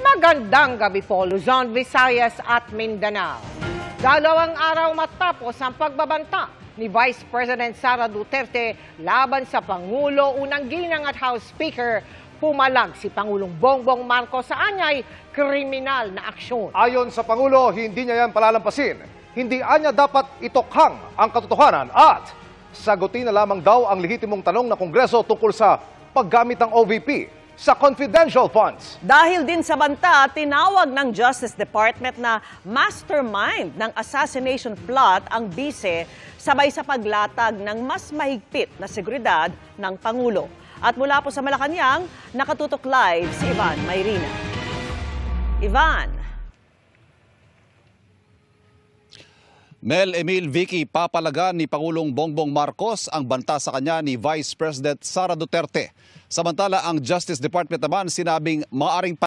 Magandang gabi po, Luzon, Visayas at Mindanao. 2 araw matapos ang pagbabanta ni Vice President Sara Duterte laban sa Pangulo, unang ginang at House Speaker, pumalag si Pangulong Bongbong Marcos sa anyay kriminal na aksyon. Ayon sa Pangulo, hindi niya yan palalampasin. Hindi anya dapat itokhang ang katotohanan at sagutin na lamang daw ang lehitimong tanong ng Kongreso tungkol sa paggamit ng OVP sa confidential funds. Dahil din sa banta, tinawag ng Justice Department na mastermind ng assassination plot ang bise sabay sa paglatag ng mas mahigpit na seguridad ng Pangulo. At mula po sa Malacanang, nakatutok live si Ivan Mayrina. Ivan. Mel Emil Vicky, papalagan ni Pangulong Bongbong Marcos ang banta sa kanya ni Vice President Sara Duterte. Samantala, ang Justice Department naman sinabing maaaring